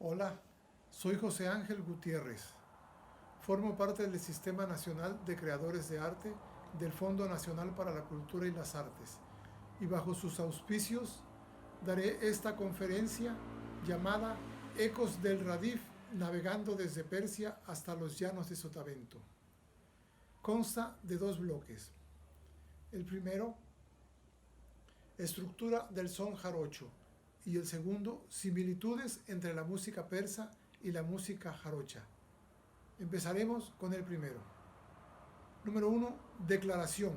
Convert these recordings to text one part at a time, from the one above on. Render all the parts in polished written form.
Hola, soy José Ángel Gutiérrez. Formo parte del Sistema Nacional de Creadores de Arte del Fondo Nacional para la Cultura y las Artes, y bajo sus auspicios daré esta conferencia llamada Ecos del Radif, navegando desde Persia hasta los llanos de Sotavento. Consta de 2 bloques. El primero, estructura del son jarocho, y el segundo, similitudes entre la música persa y la música jarocha. Empezaremos con el primero. Número 1, declaración.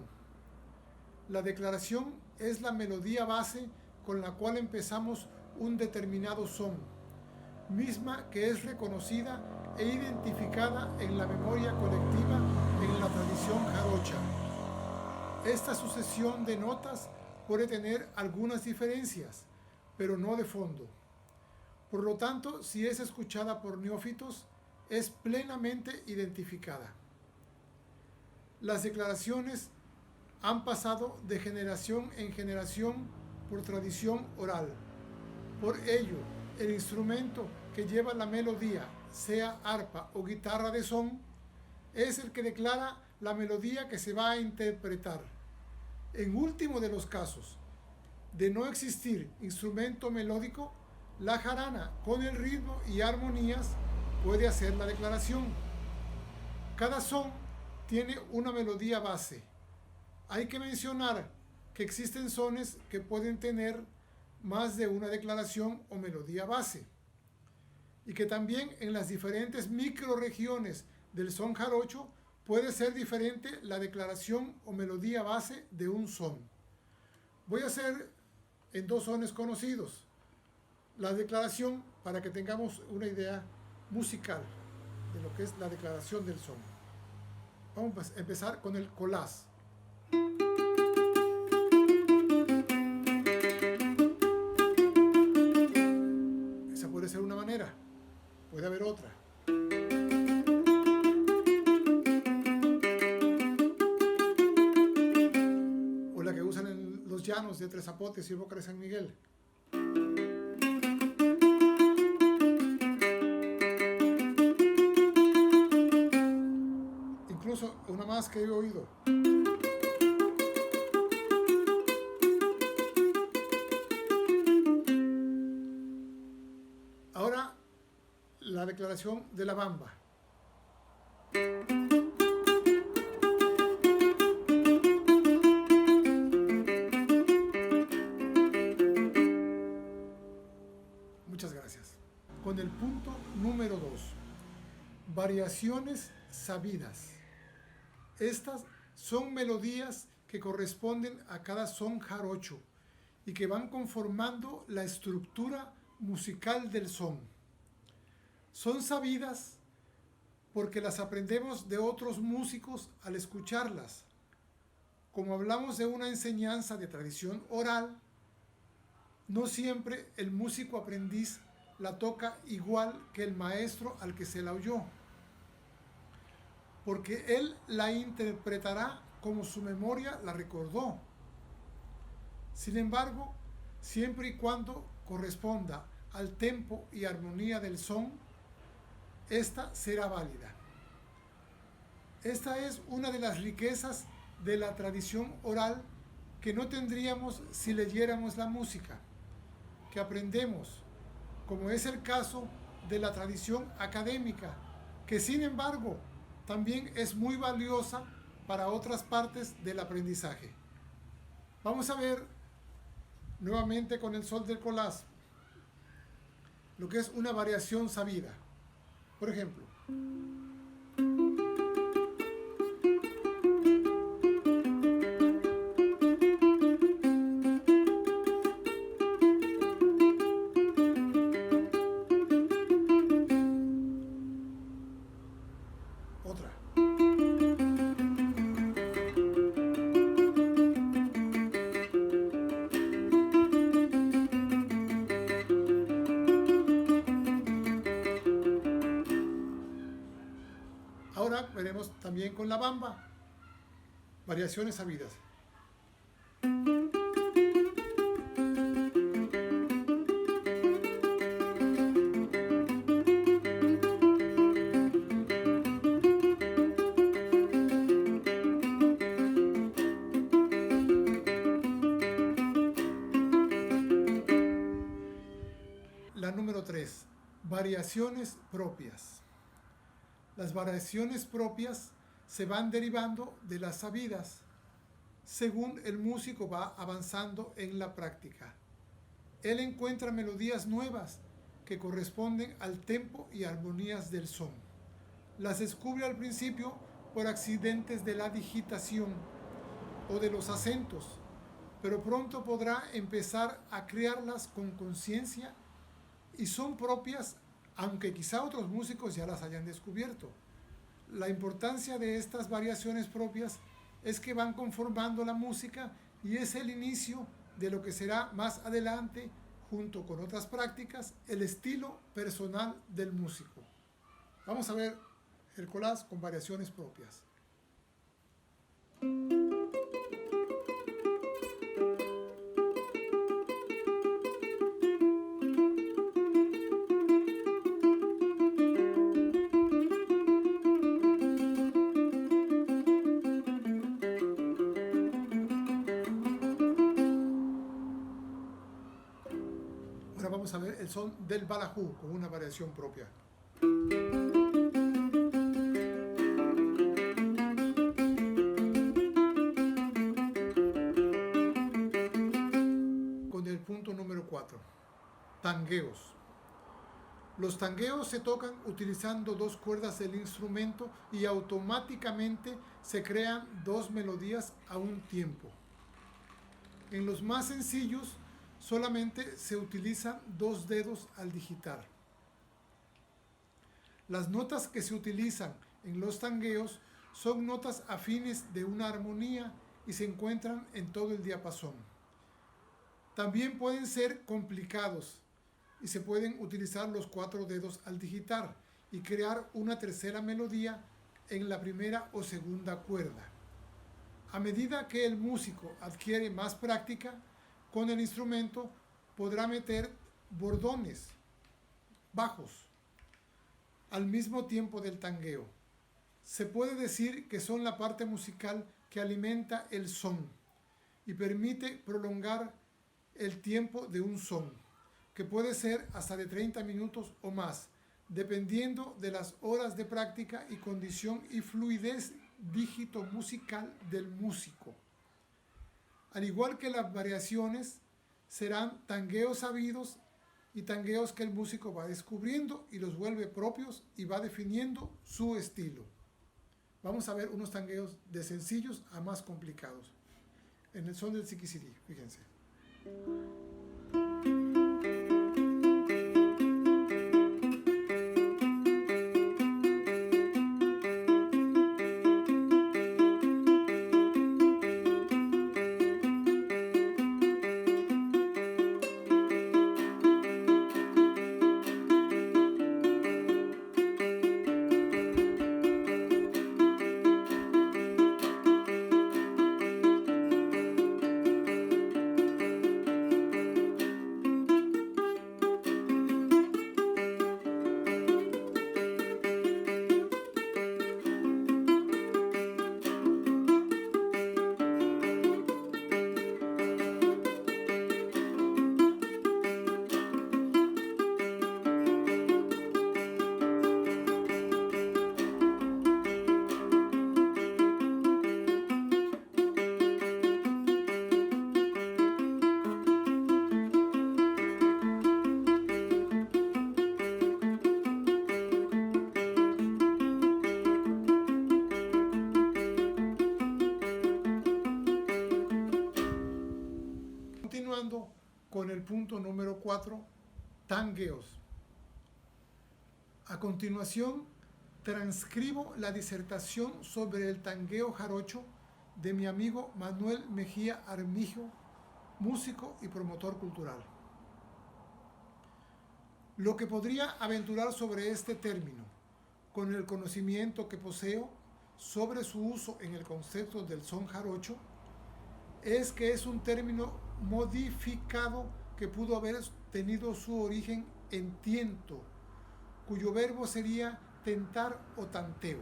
La declaración es la melodía base con la cual empezamos un determinado son, misma que es reconocida e identificada en la memoria colectiva en la tradición jarocha. Esta sucesión de notas puede tener algunas diferencias, pero no de fondo. Por lo tanto, si es escuchada por neófitos, es plenamente identificada. Las declaraciones han pasado de generación en generación por tradición oral. Por ello, el instrumento que lleva la melodía, sea arpa o guitarra de son, es el que declara la melodía que se va a interpretar. En último de los casos, de no existir instrumento melódico, la jarana con el ritmo y armonías puede hacer la declaración. Cada son tiene una melodía base. Hay que mencionar que existen sones que pueden tener más de una declaración o melodía base, y que también en las diferentes microrregiones del son jarocho puede ser diferente la declaración o melodía base de un son. Voy a hacer en 2 sones conocidos la declaración para que tengamos una idea musical de lo que es la declaración del son. Vamos a empezar con el colás. Esa puede ser una manera, puede haber otra. O la que usan en los llanos de Tres Zapotes y Boca de San Miguel. Incluso una más que he oído. Ahora la declaración de la bamba. Muchas gracias. Con el punto número 2, variaciones sabidas. Estas son melodías que corresponden a cada son jarocho y que van conformando la estructura musical del son. Son sabidas porque las aprendemos de otros músicos al escucharlas. Como hablamos de una enseñanza de tradición oral, no siempre el músico aprendiz la toca igual que el maestro al que se la oyó, porque él la interpretará como su memoria la recordó. Sin embargo, siempre y cuando corresponda al tempo y armonía del son, esta será válida. Esta es una de las riquezas de la tradición oral que no tendríamos si leyéramos la música, que aprendemos, como es el caso de la tradición académica, que sin embargo también es muy valiosa para otras partes del aprendizaje. Vamos a ver nuevamente con el sol del colás lo que es una variación sabida. Por ejemplo, otra. Ahora veremos también con la bamba, variaciones sabidas. la número 3, variaciones propias. Las variaciones propias se van derivando de las sabidas según el músico va avanzando en la práctica. Él encuentra melodías nuevas que corresponden al tempo y armonías del son. Las descubre al principio por accidentes de la digitación o de los acentos, pero pronto podrá empezar a crearlas con conciencia y son propias, aunque quizá otros músicos ya las hayan descubierto. La importancia de estas variaciones propias es que van conformando la música y es el inicio de lo que será más adelante, junto con otras prácticas, el estilo personal del músico. Vamos a ver el collage con variaciones propias. Ahora vamos a ver el son del balajú con una variación propia. Con el punto número 4, tangueos. Los tangueos se tocan utilizando dos cuerdas del instrumento y automáticamente se crean dos melodías a un tiempo. En los más sencillos, solamente se utilizan dos dedos al digitar. Las notas que se utilizan en los tangueos son notas afines de una armonía y se encuentran en todo el diapasón. También pueden ser complicados y se pueden utilizar los cuatro dedos al digitar y crear una tercera melodía en la primera o segunda cuerda. A medida que el músico adquiere más práctica con el instrumento, podrá meter bordones, bajos, al mismo tiempo del tangueo. Se puede decir que son la parte musical que alimenta el son y permite prolongar el tiempo de un son, que puede ser hasta de 30 minutos o más, dependiendo de las horas de práctica y condición y fluidez dígito musical del músico. Al igual que las variaciones, serán tangueos sabidos y tangueos que el músico va descubriendo y los vuelve propios y va definiendo su estilo. Vamos a ver unos tangueos de sencillos a más complicados. En el son del siquicirí, fíjense. Continuando con el punto número 4, tangueos. A continuación, transcribo la disertación sobre el tangueo jarocho de mi amigo Manuel Mejía Armijo, músico y promotor cultural. Lo que podría aventurar sobre este término, con el conocimiento que poseo sobre su uso en el concepto del son jarocho, es que es un término modificado que pudo haber tenido su origen en tiento, cuyo verbo sería tentar o tanteo.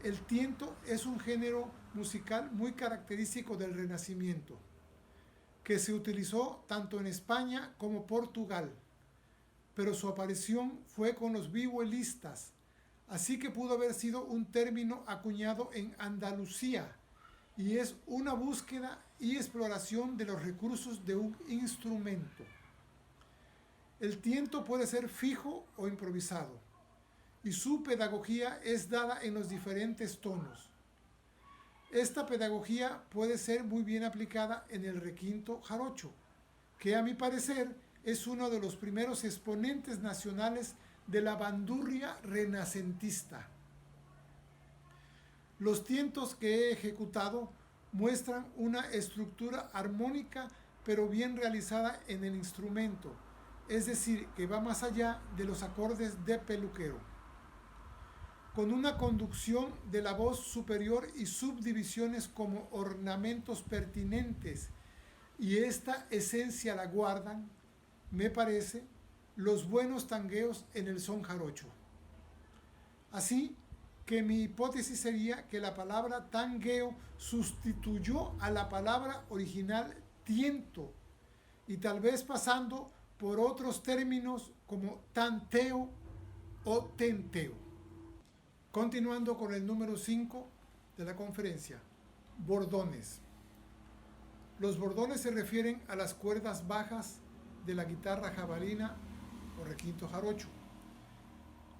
El tiento es un género musical muy característico del Renacimiento, que se utilizó tanto en España como Portugal. pero su aparición fue con los vihuelistas, así que pudo haber sido un término acuñado en Andalucía y es una búsqueda y exploración de los recursos de un instrumento. El tiento puede ser fijo o improvisado y su pedagogía es dada en los diferentes tonos. Esta pedagogía puede ser muy bien aplicada en el requinto jarocho, que a mi parecer es uno de los primeros exponentes nacionales de la bandurria renacentista. Los tientos que he ejecutado muestran una estructura armónica pero bien realizada en el instrumento, es decir, que va más allá de los acordes de peluquero. Con una conducción de la voz superior y subdivisiones como ornamentos pertinentes, y esta esencia la guardan, me parece, los buenos tangueos en el son jarocho. Así que mi hipótesis sería que la palabra tangueo sustituyó a la palabra original tiento, y tal vez pasando por otros términos como tanteo o tenteo. Continuando con el número 5 de la conferencia, bordones. Los bordones se refieren a las cuerdas bajas de la guitarra jabalina o requinto jarocho.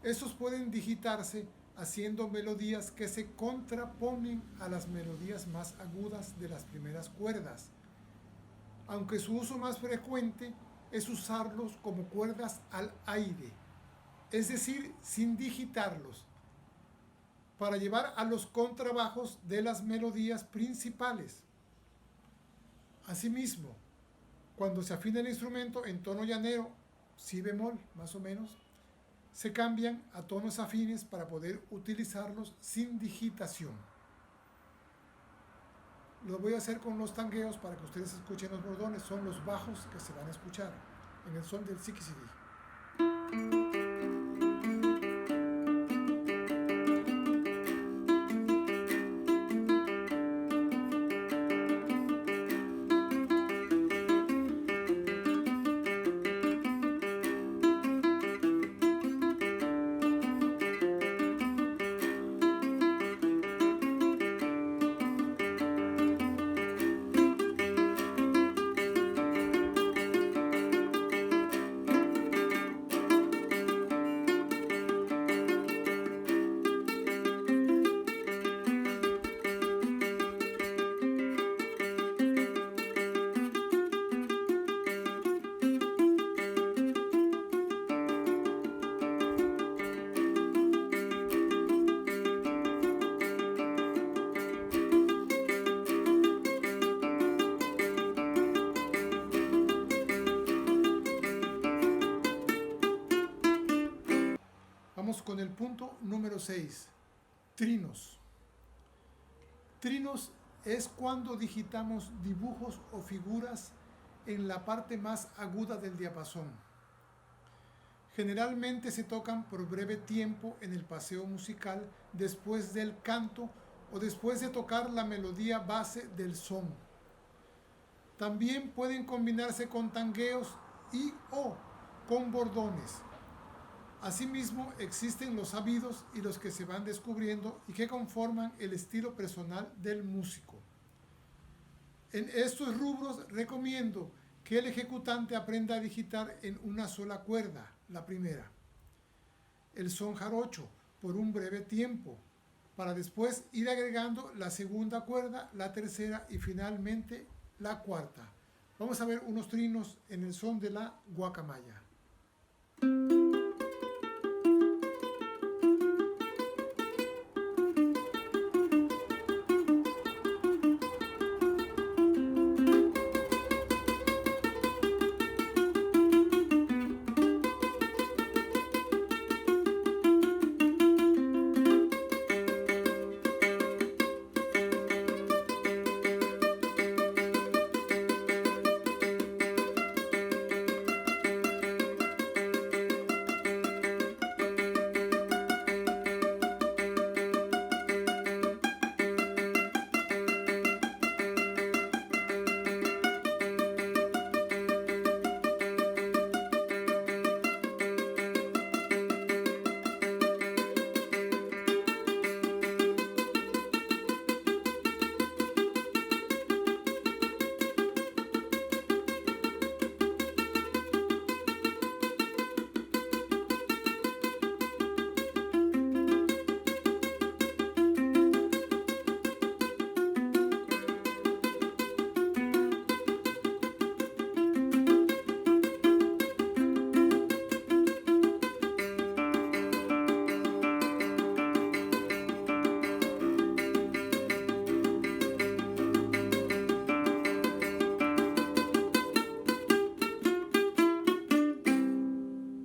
Estos pueden digitarse haciendo melodías que se contraponen a las melodías más agudas de las primeras cuerdas, aunque su uso más frecuente es usarlos como cuerdas al aire, es decir, sin digitarlos, para llevar a los contrabajos de las melodías principales. Asimismo, cuando se afina el instrumento en tono llanero, si bemol más o menos, se cambian a tonos afines para poder utilizarlos sin digitación. Lo voy a hacer con los tangueos para que ustedes escuchen los bordones, son los bajos que se van a escuchar en el son del siquisirí. Con el punto número 6, trinos. Trinos es cuando digitamos dibujos o figuras en la parte más aguda del diapasón. Generalmente se tocan por breve tiempo en el paseo musical después del canto o después de tocar la melodía base del son. También pueden combinarse con tangueos y o con bordones. Asimismo, existen los sabidos y los que se van descubriendo y que conforman el estilo personal del músico. En estos rubros recomiendo que el ejecutante aprenda a digitar en una sola cuerda, la primera, el son jarocho, por un breve tiempo, para después ir agregando la segunda cuerda, la tercera y finalmente la cuarta. Vamos a ver unos trinos en el son de la guacamaya.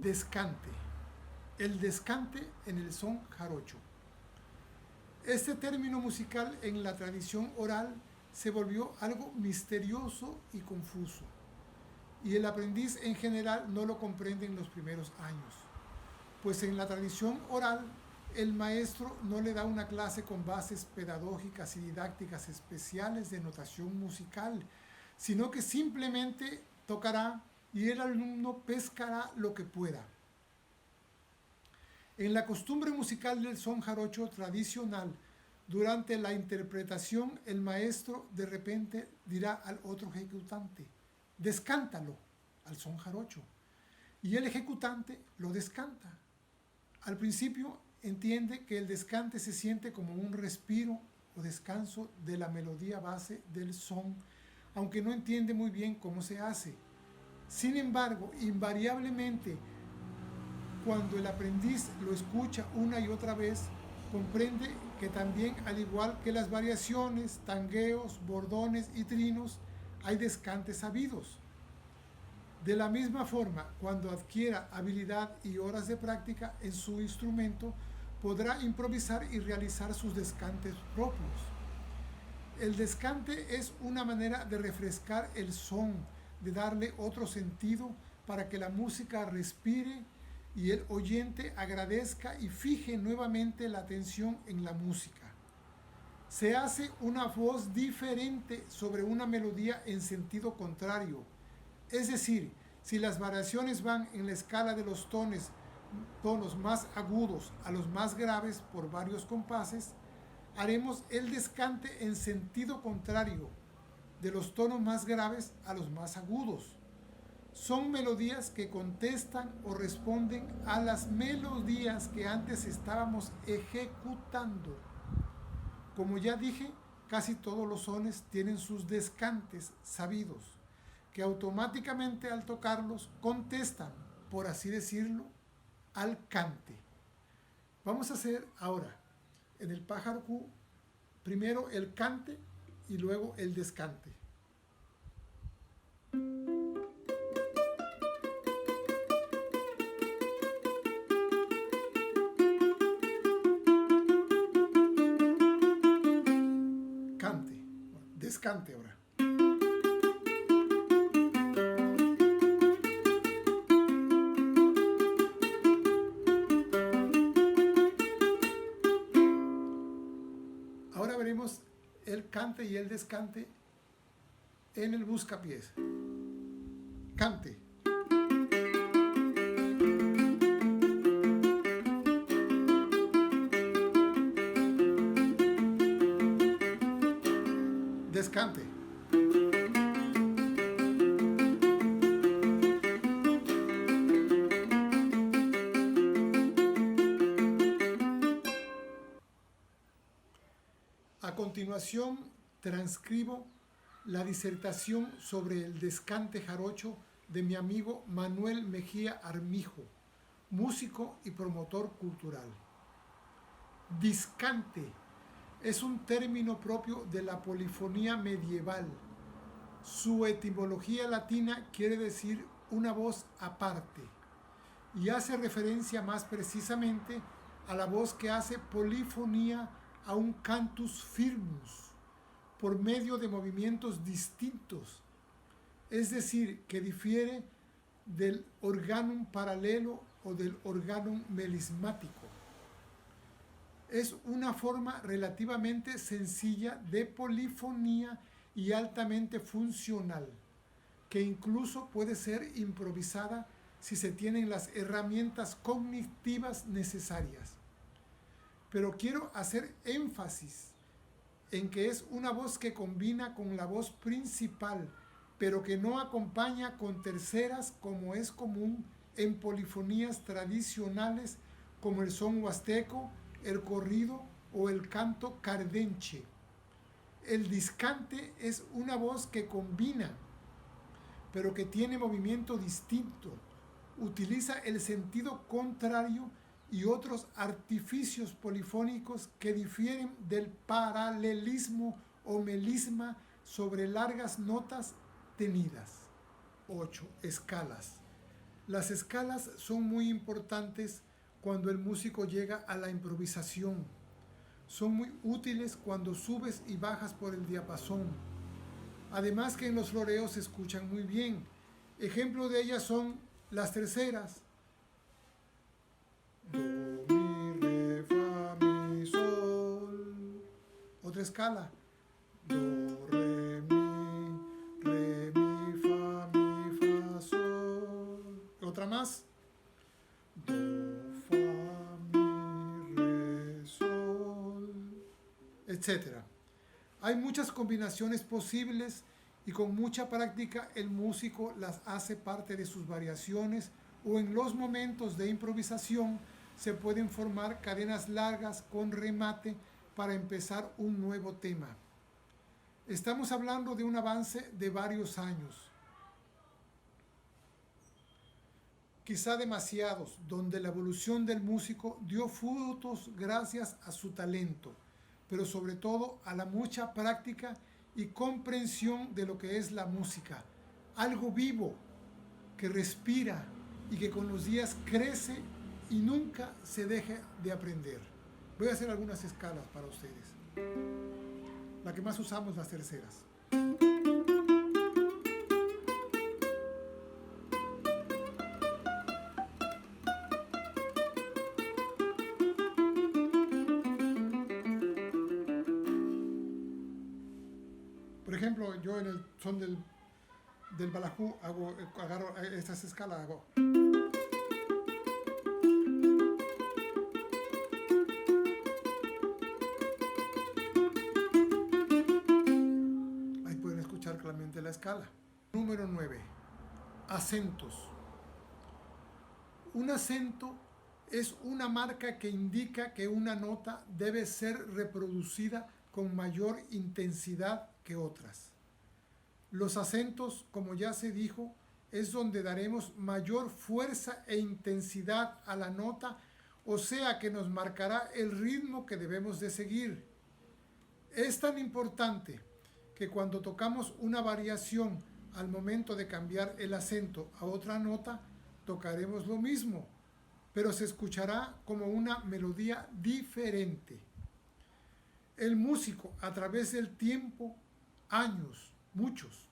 descante. El descante en el son jarocho. Este término musical en la tradición oral se volvió algo misterioso y confuso, y el aprendiz en general no lo comprende en los primeros años, pues en la tradición oral el maestro no le da una clase con bases pedagógicas y didácticas especiales de notación musical, sino que simplemente tocará y el alumno pescará lo que pueda. En la costumbre musical del son jarocho tradicional, durante la interpretación, el maestro de repente dirá al otro ejecutante, descántalo al son jarocho, y el ejecutante lo descanta. Al principio entiende que el descante se siente como un respiro o descanso de la melodía base del son, aunque no entiende muy bien cómo se hace. Sin embargo, invariablemente, cuando el aprendiz lo escucha una y otra vez, comprende que también, al igual que las variaciones, tangueos, bordones y trinos, hay descantes sabidos. De la misma forma, cuando adquiera habilidad y horas de práctica en su instrumento, podrá improvisar y realizar sus descantes propios. El descante es una manera de refrescar el son, de darle otro sentido para que la música respire y el oyente agradezca y fije nuevamente la atención en la música. Se hace una voz diferente sobre una melodía en sentido contrario. Es decir, si las variaciones van en la escala de los tonos más agudos a los más graves por varios compases, haremos el descante en sentido contrario, de los tonos más graves a los más agudos. Son melodías que contestan o responden a las melodías que antes estábamos ejecutando. Como ya dije, casi todos los sones tienen sus descantes sabidos, que automáticamente al tocarlos contestan, por así decirlo, al cante. Vamos a hacer ahora en el pájaro Q primero el cante y luego el descante. Cante, descante ahora. Ahora veremos el cante y el descante en el buscapiés. Cante. Descante. A continuación, transcribo la disertación sobre el descante jarocho de mi amigo Manuel Mejía Armijo, músico y promotor cultural. Discante es un término propio de la polifonía medieval. Su etimología latina quiere decir una voz aparte y hace referencia más precisamente a la voz que hace polifonía a un cantus firmus por medio de movimientos distintos, es decir, que difiere del organum paralelo o del organum melismático. Es una forma relativamente sencilla de polifonía y altamente funcional, que incluso puede ser improvisada si se tienen las herramientas cognitivas necesarias. Pero quiero hacer énfasis en que es una voz que combina con la voz principal, pero que no acompaña con terceras como es común en polifonías tradicionales como el son huasteco, el corrido o el canto cardenche. El discante es una voz que combina, pero que tiene movimiento distinto, utiliza el sentido contrario y otros artificios polifónicos que difieren del paralelismo o melisma sobre largas notas tenidas. 8 escalas. Las escalas son muy importantes cuando el músico llega a la improvisación. Son muy útiles cuando subes y bajas por el diapasón. Además que en los floreos se escuchan muy bien. Ejemplo de ellas son las terceras. Do, mi, re, fa, mi, sol. Otra escala. Do, re, mi, fa, sol. Otra más. Do, fa, mi, re, sol, etcétera. Hay muchas combinaciones posibles y con mucha práctica el músico las hace parte de sus variaciones o en los momentos de improvisación se pueden formar cadenas largas con remate para empezar un nuevo tema. Estamos hablando de un avance de varios años, quizá demasiados, donde la evolución del músico dio frutos gracias a su talento, pero sobre todo a la mucha práctica y comprensión de lo que es la música, algo vivo que respira y que con los días crece y nunca se deja de aprender. Voy a hacer algunas escalas para ustedes. La que más usamos, las terceras. Por ejemplo, yo en el son del balajú agarro estas escalas, hago. Ahí pueden escuchar claramente la escala. Número 9. Acentos. Un acento es una marca que indica que una nota debe ser reproducida con mayor intensidad que otras. Los acentos, como ya se dijo, es donde daremos mayor fuerza e intensidad a la nota, o sea que nos marcará el ritmo que debemos de seguir. Es tan importante que cuando tocamos una variación al momento de cambiar el acento a otra nota, tocaremos lo mismo, pero se escuchará como una melodía diferente. El músico, a través del tiempo, años, muchos,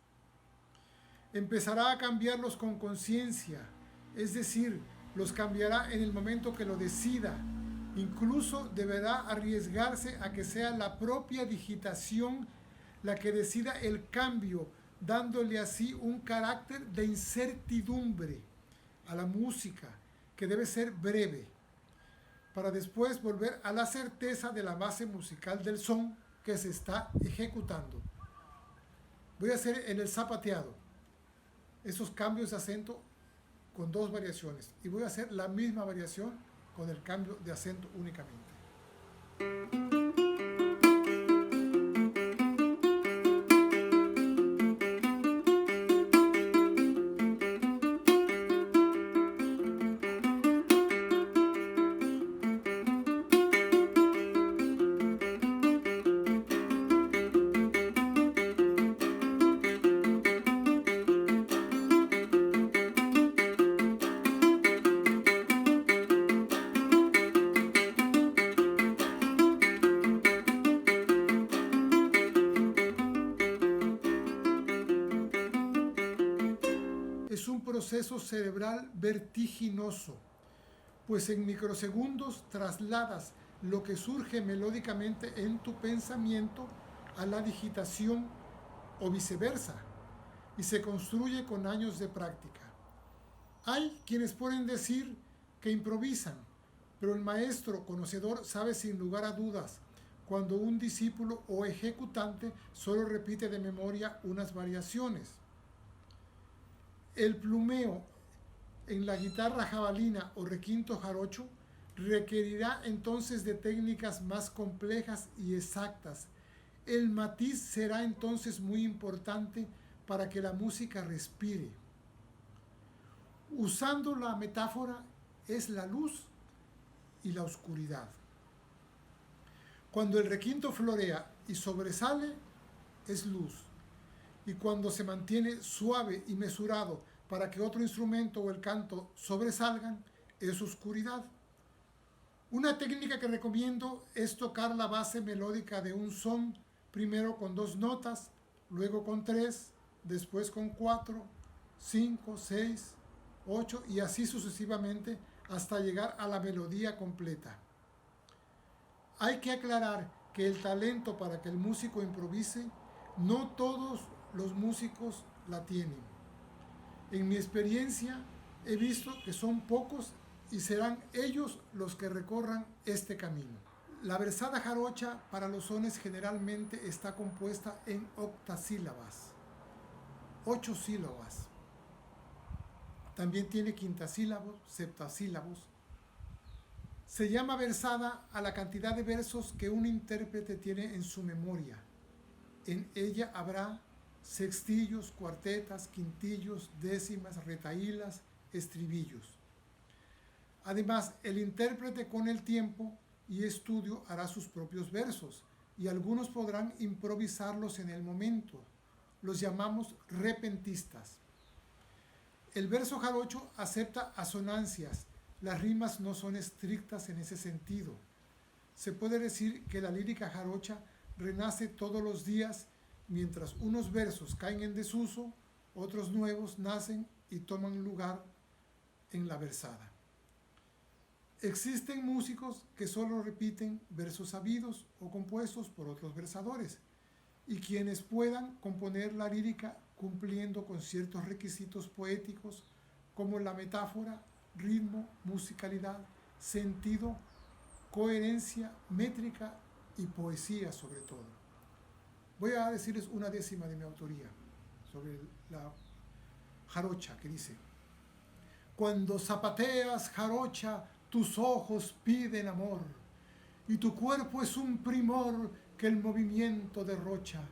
empezará a cambiarlos con conciencia, es decir, los cambiará en el momento que lo decida. Incluso deberá arriesgarse a que sea la propia digitación la que decida el cambio, dándole así un carácter de incertidumbre a la música, que debe ser breve, para después volver a la certeza de la base musical del son que se está ejecutando. Voy a hacer en el zapateado esos cambios de acento con dos variaciones y voy a hacer la misma variación con el cambio de acento únicamente. Es un proceso cerebral vertiginoso, pues en microsegundos trasladas lo que surge melódicamente en tu pensamiento a la digitación o viceversa, y se construye con años de práctica. Hay quienes pueden decir que improvisan, pero el maestro conocedor sabe sin lugar a dudas cuando un discípulo o ejecutante solo repite de memoria unas variaciones. El plumeo en la guitarra jabalina o requinto jarocho requerirá entonces de técnicas más complejas y exactas. El matiz será entonces muy importante para que la música respire. Usando la metáfora, es la luz y la oscuridad. Cuando el requinto florea y sobresale, es luz. Y cuando se mantiene suave y mesurado para que otro instrumento o el canto sobresalgan es oscuridad. Una técnica que recomiendo es tocar la base melódica de un son, primero con 2 notas, luego con 3, después con 4, 5, 6, 8 y así sucesivamente hasta llegar a la melodía completa. Hay que aclarar que el talento para que el músico improvise, no todos los músicos la tienen. En mi experiencia he visto que son pocos y serán ellos los que recorran este camino. La versada jarocha para los sones generalmente está compuesta en octasílabas, 8 sílabas. También tiene quintasílabos, septasílabos. Se llama versada a la cantidad de versos que un intérprete tiene en su memoria. En ella habrá sextillos, cuartetas, quintillos, décimas, retahílas, estribillos. Además, el intérprete con el tiempo y estudio hará sus propios versos y algunos podrán improvisarlos en el momento. Los llamamos repentistas. El verso jarocho acepta asonancias. Las rimas no son estrictas en ese sentido. Se puede decir que la lírica jarocha renace todos los días, mientras unos versos caen en desuso, otros nuevos nacen y toman lugar en la versada. Existen músicos que solo repiten versos sabidos o compuestos por otros versadores, y quienes puedan componer la lírica cumpliendo con ciertos requisitos poéticos como la metáfora, ritmo, musicalidad, sentido, coherencia, métrica y poesía sobre todo. Voy a decirles una décima de mi autoría sobre la jarocha que dice: cuando zapateas jarocha, tus ojos piden amor, y tu cuerpo es un primor que el movimiento derrocha,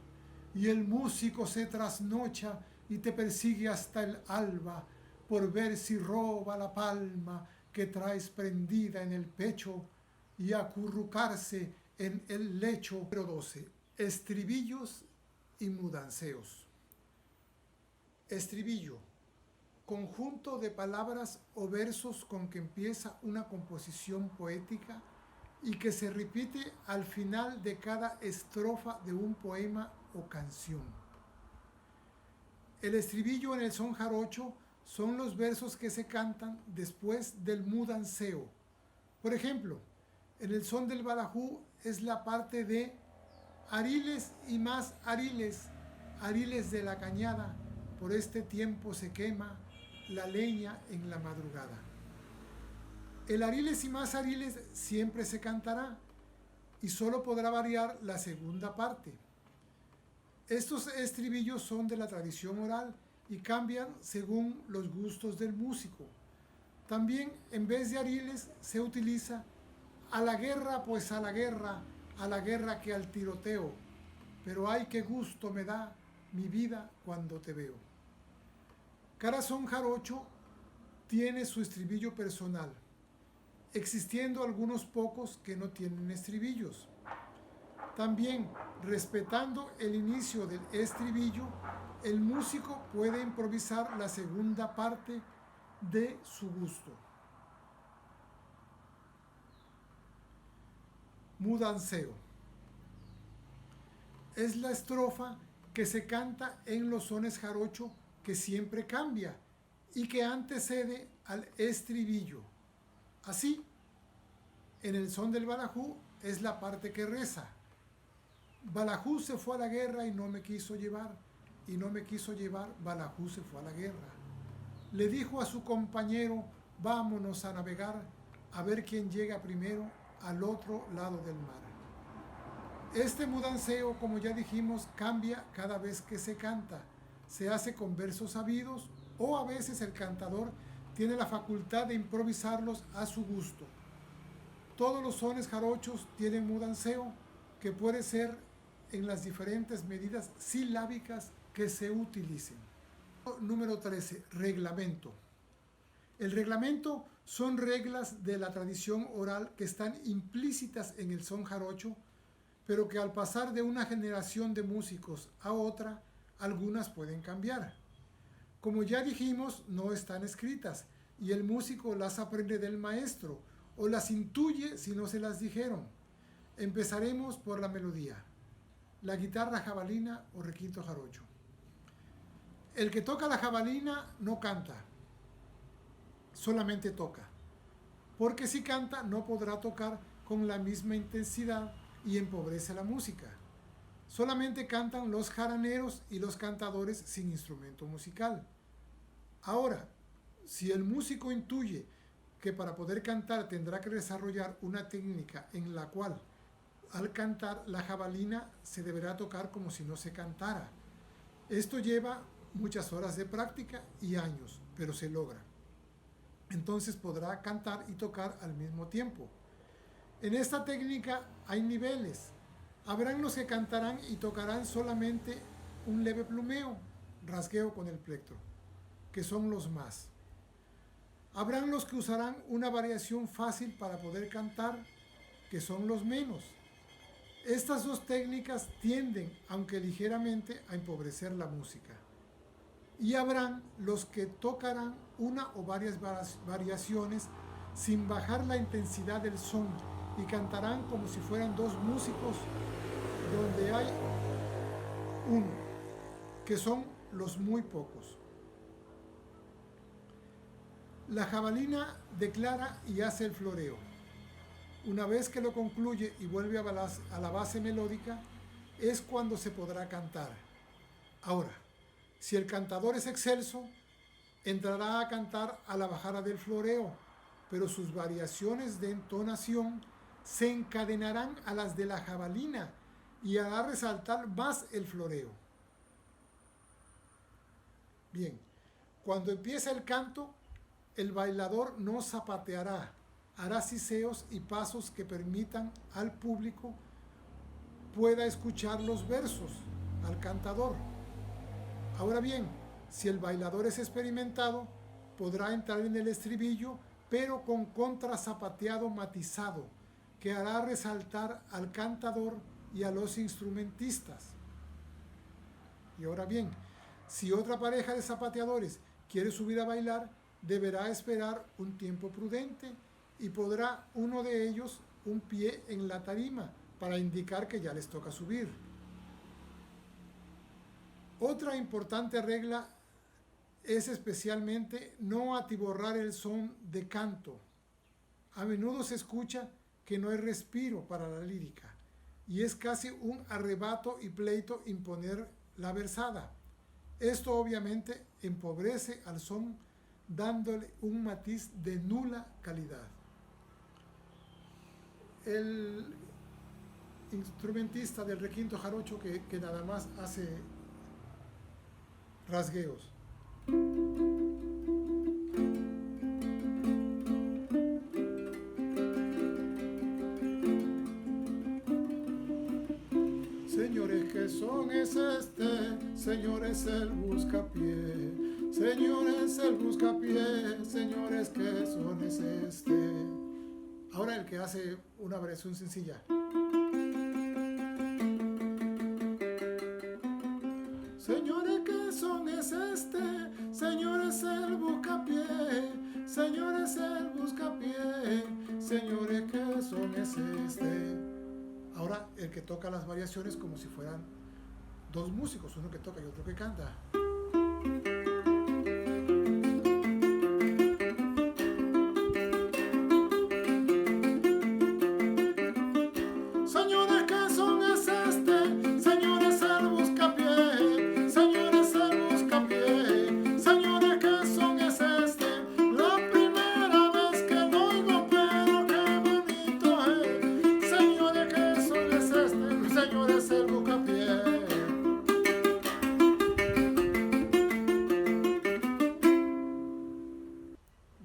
y el músico se trasnocha y te persigue hasta el alba, por ver si roba la palma que traes prendida en el pecho, y acurrucarse en el lecho. Número 12. Estribillos y mudanceos. Estribillo: conjunto de palabras o versos con que empieza una composición poética y que se repite al final de cada estrofa de un poema o canción. El estribillo en el son jarocho son los versos que se cantan después del mudanceo. Por ejemplo, en el son del balajú es la parte de ariles y más ariles, ariles de la cañada, por este tiempo se quema la leña en la madrugada. El ariles y más ariles siempre se cantará y solo podrá variar la segunda parte. Estos estribillos son de la tradición oral y cambian según los gustos del músico. También en vez de ariles se utiliza a la guerra pues a la guerra que al tiroteo, pero ay qué gusto me da mi vida cuando te veo. Cada son jarocho tiene su estribillo personal, existiendo algunos pocos que no tienen estribillos. También, respetando el inicio del estribillo, el músico puede improvisar la segunda parte de su gusto. Mudanceo: es la estrofa que se canta en los sones jarocho que siempre cambia y que antecede al estribillo. Así, en el son del balajú es la parte que reza: Balajú se fue a la guerra y no me quiso llevar, y no me quiso llevar, Balajú se fue a la guerra. Le dijo a su compañero, vámonos a navegar, a ver quién llega primero al otro lado del mar. Este mudanceo, como ya dijimos, cambia cada vez que se canta. Se hace con versos sabidos o a veces el cantador tiene la facultad de improvisarlos a su gusto. Todos los sones jarochos tienen mudanceo, que puede ser en las diferentes medidas silábicas que se utilicen. Número 13. Reglamento. El reglamento son reglas de la tradición oral que están implícitas en el son jarocho, pero que al pasar de una generación de músicos a otra, algunas pueden cambiar. Como ya dijimos, no están escritas y el músico las aprende del maestro o las intuye si no se las dijeron. Empezaremos por la melodía. La guitarra jabalina o requinto jarocho. El que toca la jabalina no canta, solamente toca. Porque si canta no podrá tocar con la misma intensidad y empobrece la música. Solamente cantan los jaraneros y los cantadores sin instrumento musical. Ahora, si el músico intuye que para poder cantar tendrá que desarrollar una técnica en la cual al cantar la jabalina se deberá tocar como si no se cantara. Esto lleva muchas horas de práctica y años, pero se logra. Entonces podrá cantar y tocar al mismo tiempo. En esta técnica hay niveles. Habrán los que cantarán y tocarán solamente un leve plumeo, rasgueo con el plectro, que son los más. Habrán los que usarán una variación fácil para poder cantar, que son los menos. Estas dos técnicas tienden, aunque ligeramente, a empobrecer la música. Y habrán los que tocarán una o varias variaciones sin bajar la intensidad del son y cantarán como si fueran dos músicos donde hay uno, que son los muy pocos. La jabalina declara y hace el floreo. Una vez que lo concluye y vuelve a la base melódica, es cuando se podrá cantar. Ahora, si el cantador es excelso, entrará a cantar a la bajada del floreo, pero sus variaciones de entonación se encadenarán a las de la jabalina y hará resaltar más el floreo. Bien, cuando empieza el canto, el bailador no zapateará, hará siseos y pasos que permitan al público pueda escuchar los versos al cantador. Ahora bien, si el bailador es experimentado, podrá entrar en el estribillo, pero con contrazapateado matizado, que hará resaltar al cantador y a los instrumentistas. Y ahora bien, si otra pareja de zapateadores quiere subir a bailar, deberá esperar un tiempo prudente y podrá uno de ellos un pie en la tarima para indicar que ya les toca subir. Otra importante regla es especialmente no atiborrar el son de canto. A menudo se escucha que no hay respiro para la lírica y es casi un arrebato y pleito imponer la versada. Esto obviamente empobrece al son dándole un matiz de nula calidad. El instrumentista del requinto jarocho que nada más hace rasgueos. Señores, ¿qué son es este? Señores, el buscapié. Señores, el buscapié. Señores, ¿qué son es este? Ahora el que hace una variación sencilla. Señores, ¿qué son es este? Señores, el buscapié. Señores, el buscapié. Señores, ¿qué son es este? Ahora el que toca las variaciones como si fueran dos músicos, uno que toca y otro que canta.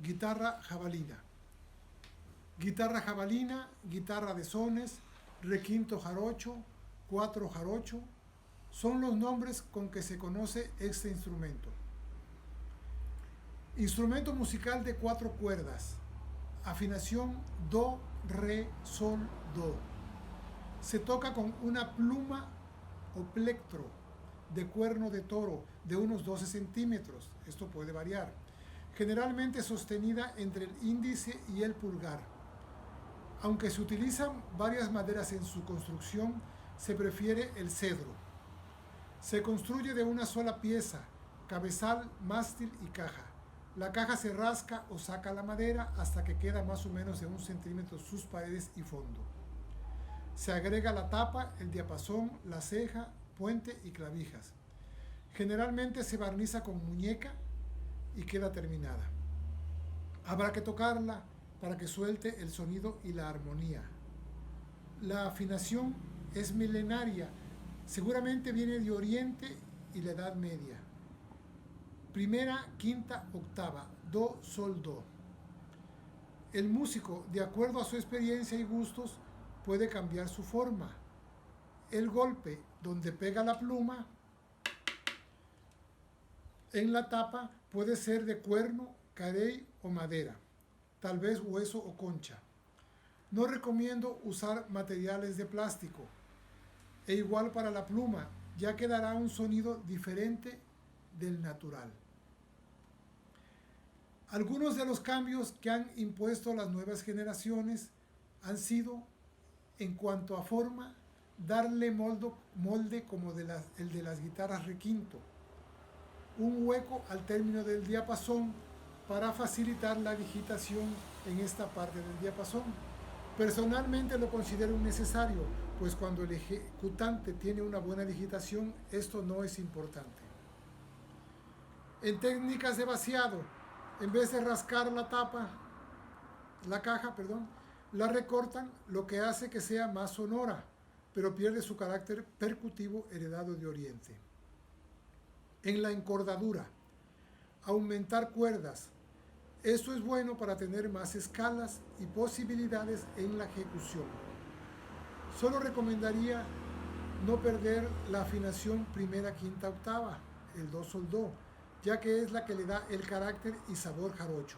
Guitarra jabalina. Guitarra jabalina, guitarra de sones, requinto jarocho, cuatro jarocho, son los nombres con que se conoce este instrumento. Instrumento musical de 4 cuerdas, afinación do, re, sol, do. Se toca con una pluma o plectro de cuerno de toro de unos 12 centímetros, esto puede variar, generalmente sostenida entre el índice y el pulgar. Aunque se utilizan varias maderas en su construcción, se prefiere el cedro. Se construye de una sola pieza, cabezal, mástil y caja. La caja se rasca o saca la madera hasta que queda más o menos de 1 centímetro sus paredes y fondo. Se agrega la tapa, el diapasón, la ceja, puente y clavijas. Generalmente se barniza con muñeca y queda terminada. Habrá que tocarla para que suelte el sonido y la armonía. La afinación es milenaria, seguramente viene de Oriente y la Edad Media. Primera, quinta, octava, do, sol, do. El músico, de acuerdo a su experiencia y gustos, puede cambiar su forma. El golpe donde pega la pluma en la tapa puede ser de cuerno, carey o madera, tal vez hueso o concha. No recomiendo usar materiales de plástico. E igual para la pluma, ya que dará un sonido diferente del natural. Algunos de los cambios que han impuesto las nuevas generaciones han sido, en cuanto a forma, darle molde como el de las guitarras requinto, un hueco al término del diapasón para facilitar la digitación en esta parte del diapasón. Personalmente lo considero necesario, pues cuando el ejecutante tiene una buena digitación, esto no es importante. En técnicas de vaciado, en vez de rascar la caja, la recortan, lo que hace que sea más sonora, pero pierde su carácter percutivo heredado de Oriente. En la encordadura, aumentar cuerdas. Esto es bueno para tener más escalas y posibilidades en la ejecución. Solo recomendaría no perder la afinación primera, quinta, octava, el do, sol, do, ya que es la que le da el carácter y sabor jarocho.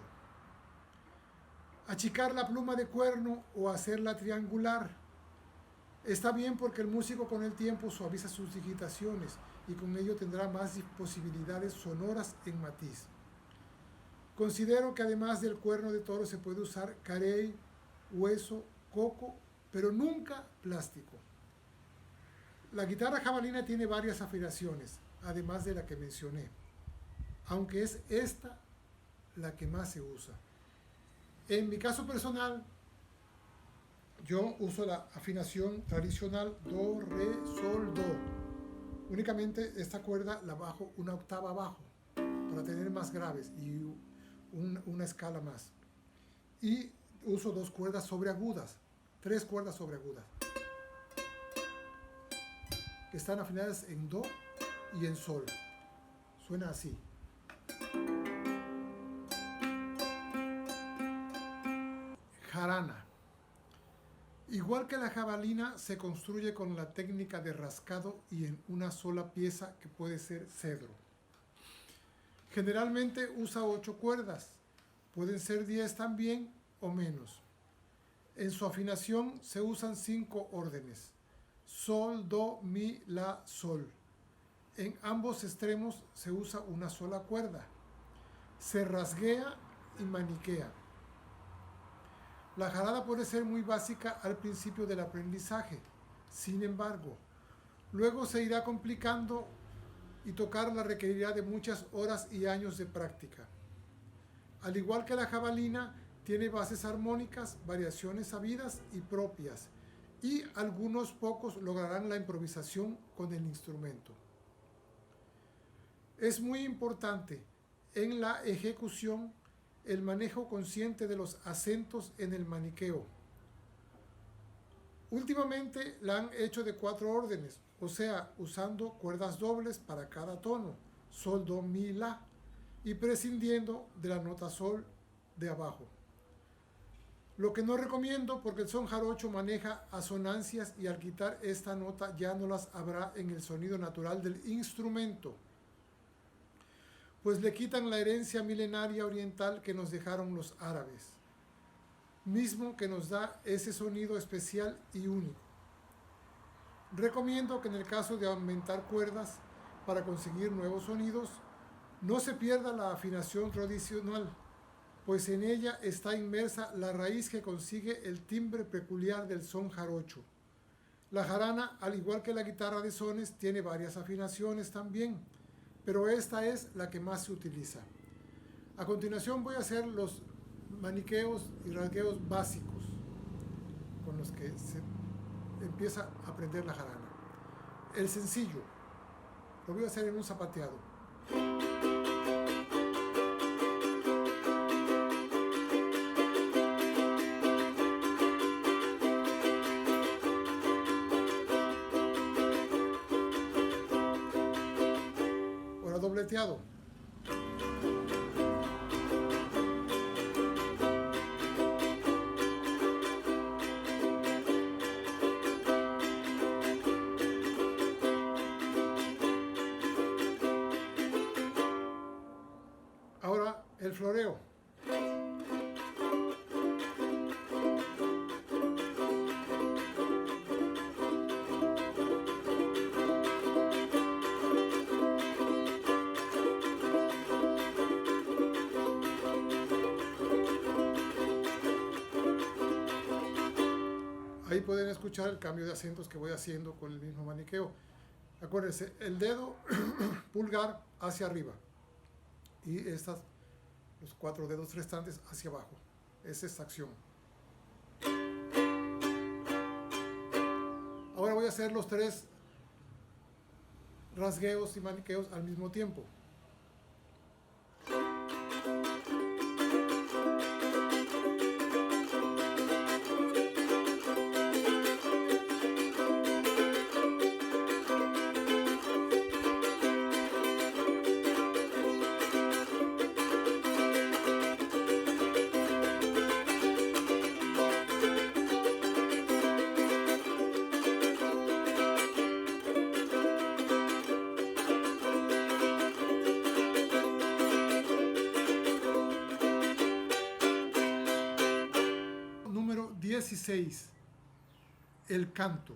Achicar la pluma de cuerno o hacerla triangular. Está bien porque el músico con el tiempo suaviza sus digitaciones y con ello tendrá más posibilidades sonoras en matiz. Considero que además del cuerno de toro se puede usar carey, hueso, coco, pero nunca plástico. La guitarra jabalina tiene varias afinaciones, además de la que mencioné, aunque es esta la que más se usa. En mi caso personal, yo uso la afinación tradicional do, re, sol, do. Únicamente esta cuerda la bajo una octava abajo para tener más graves y una escala más. Y uso 2 cuerdas sobreagudas, 3 cuerdas sobreagudas, que están afinadas en do y en sol. Suena así. Jarana. Igual que la jabalina, se construye con la técnica de rascado y en una sola pieza que puede ser cedro. Generalmente usa 8 cuerdas, pueden ser 10 también o menos. En su afinación se usan 5 órdenes: sol, do, mi, la, sol. En ambos extremos se usa una sola cuerda. Se rasguea y maniquea. La jarana puede ser muy básica al principio del aprendizaje, sin embargo, luego se irá complicando y tocarla requerirá de muchas horas y años de práctica. Al igual que la jabalina, tiene bases armónicas, variaciones sabidas y propias, y algunos pocos lograrán la improvisación con el instrumento. Es muy importante en la ejecución el manejo consciente de los acentos en el maniqueo. Últimamente la han hecho de 4 órdenes, o sea, usando cuerdas dobles para cada tono, sol, do, mi, la, y prescindiendo de la nota sol de abajo. Lo que no recomiendo porque el son jarocho maneja asonancias y al quitar esta nota ya no las habrá en el sonido natural del instrumento, pues le quitan la herencia milenaria oriental que nos dejaron los árabes, mismo que nos da ese sonido especial y único. Recomiendo que en el caso de aumentar cuerdas, para conseguir nuevos sonidos, no se pierda la afinación tradicional, pues en ella está inmersa la raíz que consigue el timbre peculiar del son jarocho. La jarana, al igual que la guitarra de sones, tiene varias afinaciones también, pero esta es la que más se utiliza. A continuación voy a hacer los maniqueos y rasgueos básicos con los que se empieza a aprender la jarana. El sencillo lo voy a hacer en un zapateado. Ahora dobleteado. Ahora el floreo. Ahí pueden escuchar el cambio de acentos que voy haciendo con el mismo maniqueo. Acuérdense, el dedo pulgar hacia arriba y los 4 dedos restantes hacia abajo. Es esta acción. Ahora voy a hacer los 3 rasgueos y maniqueos al mismo tiempo. Número 16. El canto.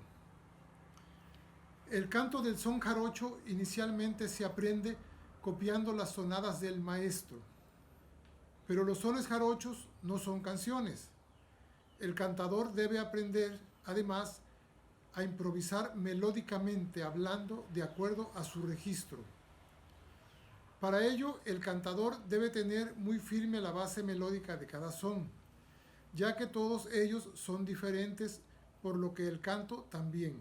El canto del son jarocho inicialmente se aprende copiando las sonadas del maestro. Pero los sones jarochos no son canciones. El cantador debe aprender, además, a improvisar melódicamente hablando de acuerdo a su registro. Para ello, el cantador debe tener muy firme la base melódica de cada son, ya que todos ellos son diferentes, por lo que el canto también.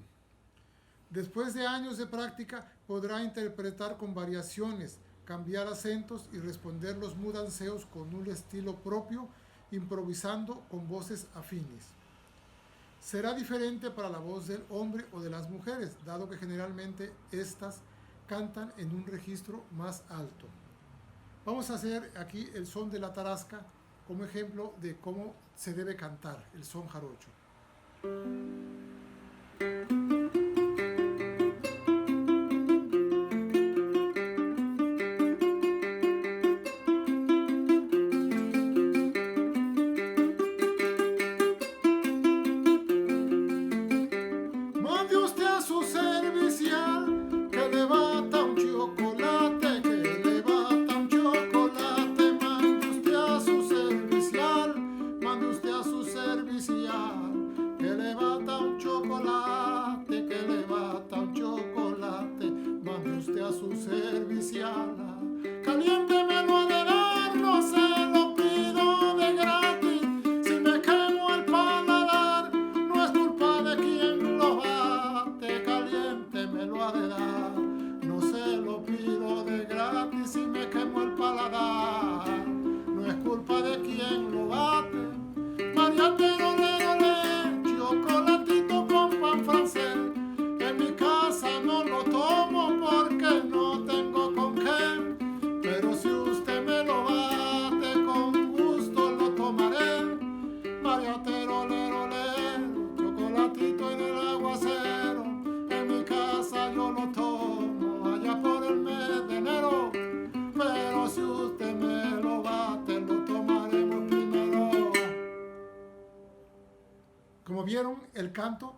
Después de años de práctica, podrá interpretar con variaciones, cambiar acentos y responder los mudanceos con un estilo propio, improvisando con voces afines. Será diferente para la voz del hombre o de las mujeres, dado que generalmente estas cantan en un registro más alto. Vamos a hacer aquí el son de la tarasca como ejemplo de cómo se debe cantar el son jarocho. Mande usted a su servicial que le bata un chocolate, que le bata un chocolate. Mande usted a su servicial, mande usted a su servicial, que le bata un chocolate, que le bata un chocolate. Mande usted a su servicial, caliente me lo ha de dar, no se lo pido de gratis. Si me quemo el paladar, no es culpa de quien lo bate, caliente me lo ha de dar. No se lo pido de gratis, si me quemo el paladar, no es culpa de quien lo bate. Mariatero, chocolatito con pan francés, en mi casa no lo tomo porque no tengo con qué, pero si usted me lo bate con gusto lo tomaré. Mariatero, chocolatito en el aguacero, en mi casa yo lo tomo allá por el mes de enero, pero si usted me lo bate lo tomaremos primero. Como vieron, el canto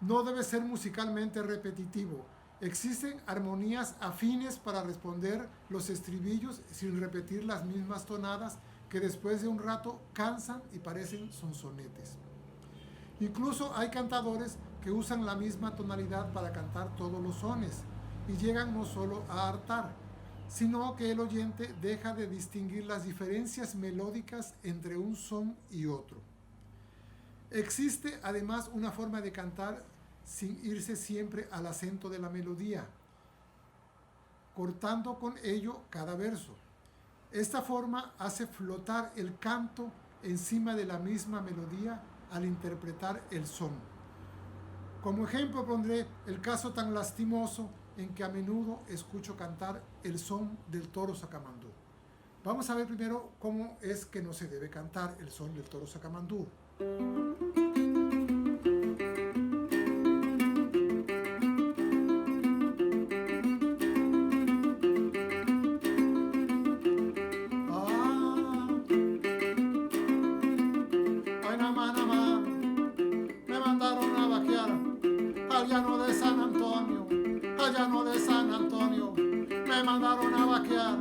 no debe ser musicalmente repetitivo. Existen armonías afines para responder los estribillos sin repetir las mismas tonadas que después de un rato cansan y parecen sonsonetes. Incluso hay cantadores que usan la misma tonalidad para cantar todos los sones y llegan no solo a hartar, sino que el oyente deja de distinguir las diferencias melódicas entre un son y otro. Existe además una forma de cantar sin irse siempre al acento de la melodía, cortando con ello cada verso. Esta forma hace flotar el canto encima de la misma melodía al interpretar el son. Como ejemplo pondré el caso tan lastimoso en que a menudo escucho cantar el son del toro sacamandú. Vamos a ver primero cómo es que no se debe cantar el son del toro sacamandú. Me mandaron a vaquear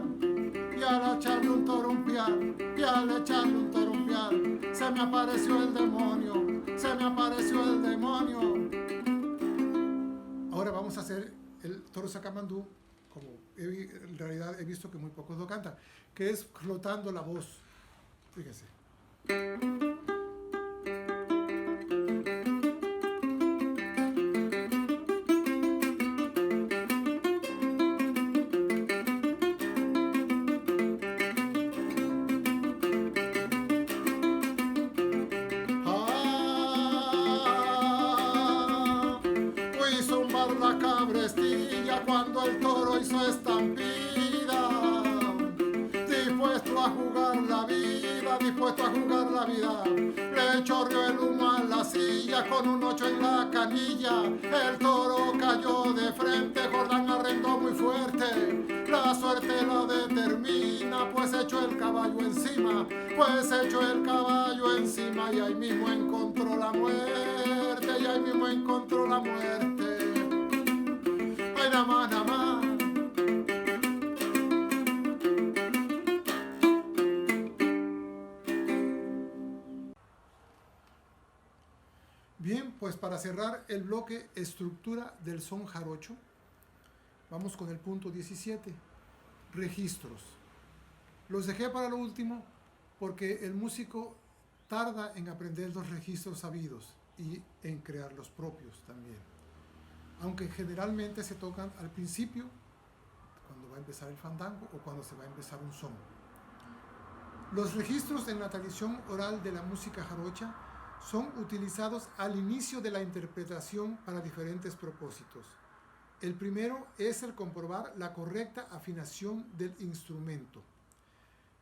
y al echarle un torumpial, se me apareció el demonio, Ahora vamos a hacer el toro sacamandú, como en realidad he visto que muy pocos lo cantan, que es flotando la voz. Fíjense. La cabrestilla cuando el toro hizo estampida, dispuesto a jugar la vida, le chorreó el humo a la silla con un 8 en la canilla, el toro cayó de frente, Jordán arrendó muy fuerte, la suerte la determina, pues echó el caballo encima, y ahí mismo encontró la muerte, Ay, nada más. Bien, pues para cerrar el bloque estructura del son jarocho, vamos con el punto 17, registros. Los dejé para lo último porque el músico tarda en aprender los registros sabidos y en crear los propios también. Aunque generalmente se tocan al principio, cuando va a empezar el fandango o cuando se va a empezar un son. Los registros en la tradición oral de la música jarocha son utilizados al inicio de la interpretación para diferentes propósitos. El primero es el comprobar la correcta afinación del instrumento.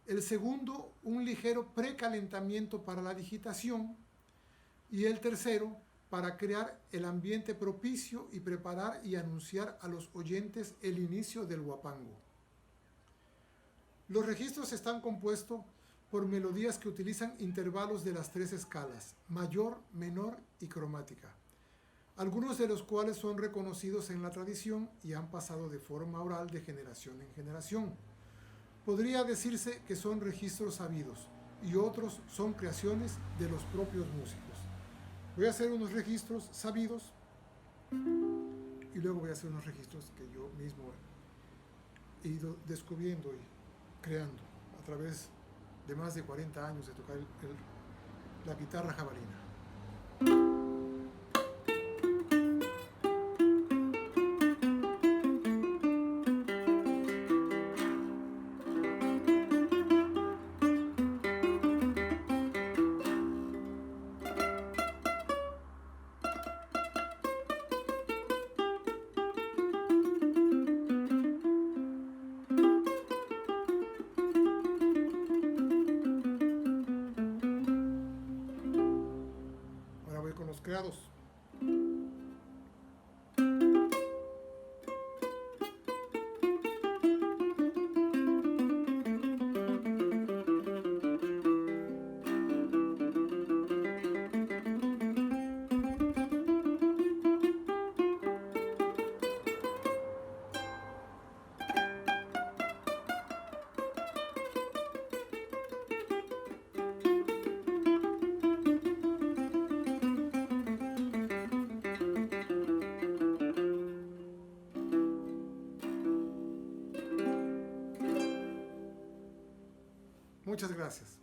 El segundo, un ligero precalentamiento para la digitación. Y el tercero, para crear el ambiente propicio y preparar y anunciar a los oyentes el inicio del huapango. Los registros están compuestos por melodías que utilizan intervalos de las 3 escalas, mayor, menor y cromática, algunos de los cuales son reconocidos en la tradición y han pasado de forma oral de generación en generación. Podría decirse que son registros sabidos y otros son creaciones de los propios músicos. Voy a hacer unos registros sabidos y luego voy a hacer unos registros que yo mismo he ido descubriendo y creando a través de más de 40 años de tocar la guitarra jabalina. Creados. Muchas gracias.